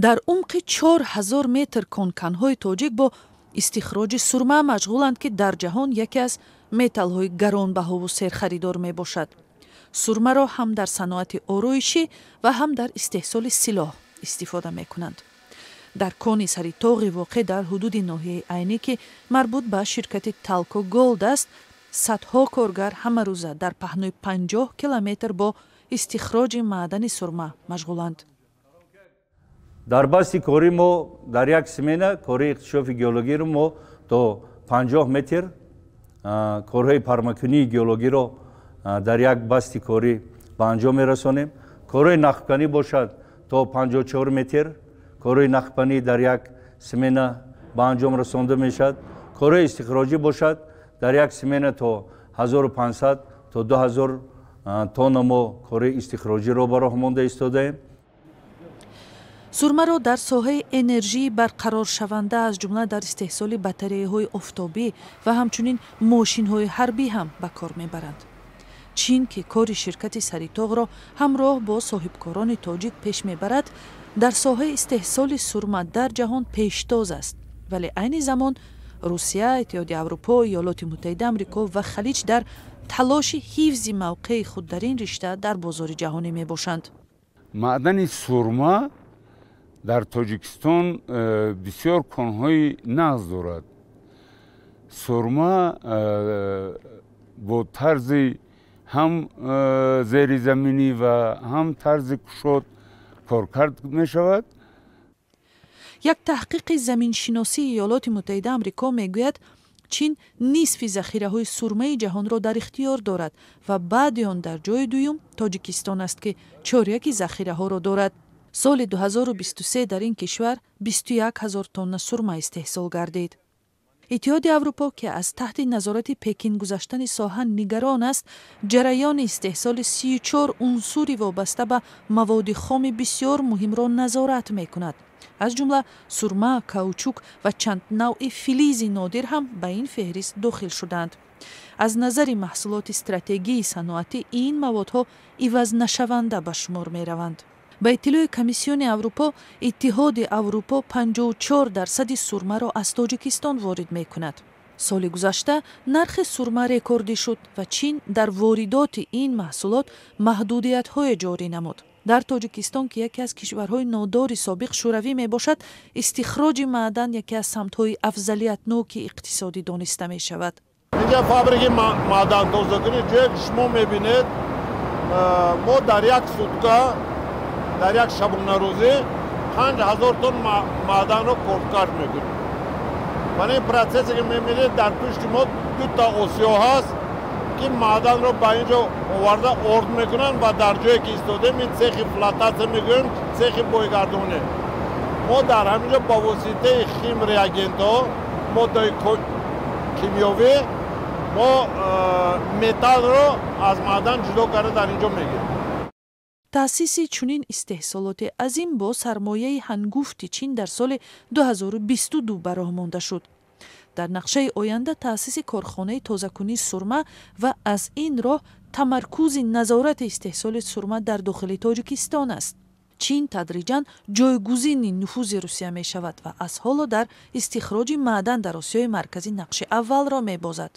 дар умқи 4000 метр конканҳои тоҷик бо истихроҷи сурма машғуланд, ки дар ҷаҳон яке аз металлҳои гаронбаҳову серхаридор мебошад. сурмаро ҳам дар саноати ороишӣ ва ҳам дар истеҳсоли силоҳ истифода мекунанд. дар кони сари тоғи воқеъ дар ҳудуди ноҳияи айнӣ, ки марбут ба ширкати Талко Голд аст, садҳо коргар ҳамарӯза дар паҳнои 50 километр бо истихроҷи маъдани сурма машғуланд. дар басти кори мо дар як смена кори иктишофи геологиро мо то 50 метр корҳои пармакунии геологиро дар як басти кори ба анҷом мерасонем. корҳои нахканӣ бошад то 54 метр, корҳои нахканӣ дар як смена ба анҷом расонда мешавад. корҳои истихроҷӣ бошад дар як смена то 1500 то 2000 тонна мо корҳои истихроҷиро ба роҳ монда истодаем. сурмаро дар соҳаи энержии барқароршаванда аз ҷумла дар истеҳсоли батареяҳои офтобӣ ва ҳамчунин мошинҳои ҳарбӣ ҳам ба кор мебаранд. чин, ки кори ширкати Саритоғро ҳамроҳ бо соҳибкорони тоҷик пеш мебарад, дар соҳаи истеҳсоли сурма дар ҷаҳон пештоз аст. вале айни замон Русия, Иттиҳоди Аврупо, Иёлоти Муттаҳидаи Амрико ва Халиҷ дар талоши ҳифзи мавқеи худ дар ин ришта дар бозори ҷаҳонӣ мебошанд. маъдани сурма дар Тоҷикистон бисёр конҳои нағз дорад. сурма бо тарзи ҳам зеризаминӣ ва ҳам тарзи кушод коркард мешавад. як таҳқиқи заминшиносии Иёлоти Муттаҳидаи Амрико мегӯяд, чин нисфи захираҳои сурмаи ҷаҳонро дар ихтиёр дорад ва баъди он дар ҷои дуюм Тоҷикистон аст, ки чоряки захираҳоро дорад. соли 2023 дар ин кишвар 21 000 тонна сурма истеҳсол гардид. иттиҳоди Аврупо, ки аз таҳти назорати Пекин гузаштани соҳа нигарон аст, ҷараёни истеҳсоли 34 унсури вобаста ба маводи хоми бисёр муҳимро назорат мекунад. аз ҷумла сурма, каучук ва чанд навъи филизи нодир ҳам ба ин феҳрист дохил шуданд. аз назари маҳсулоти стратегии саноатӣ ин маводҳо ивазнашаванда ба шумор мераванд. ба иттилои Комиссиони Аврупо, Иттиҳоди Аврупо 54% сурмаро аз Тоҷикистон ворид мекунад. соли гузашта нархи сурма рекордӣ шуд ва Чин дар воридоти ин маҳсулот маҳдудиятҳое ҷорӣ намуд. дар Тоҷикистон, ки яке аз кишварҳои нодори собиқ шӯравӣ мебошад, истихроҷи маъдан яке аз самтҳои афзалиятноки иқтисодӣ дониста мешавад. инҷа фабрики маъдантозакунӣ ҷое ки шумо мебинед, мо дар як сутка дар як шабонарӯзӣ 5000 тонн маъданро коркард мекунем. вале ин протсессе ки мебинед дар пушти мо дута осиё ҳаст, ки маъданро ба инҷо оварда орд мекунанд ва дар ҷое ки истодем ин цехи флотатсия мегӯем, цехи бойгардонӣ. мо дар ҳаминҷо ба воситаи хим реагентҳо, моддаи кимиёвӣ мо металлро аз маъдан ҷудо карда дар инҷо мегирем. таъсиси чунин истеҳсолоти азим бо сармояи ҳангуфти Чин дар соли 2022 ба роҳ монда шуд. дар нақшаи оянда таъсиси корхонаи тозакунии сурма ва аз ин роҳ тамаркузи назорати истеҳсоли сурма дар дохили Тоҷикистон аст. Чин тадриҷан ҷойгузини нуфузи Русия мешавад ва аз ҳоло дар истихроҷи маъдан дар Осиёи марказӣ нақши аввалро мебозад.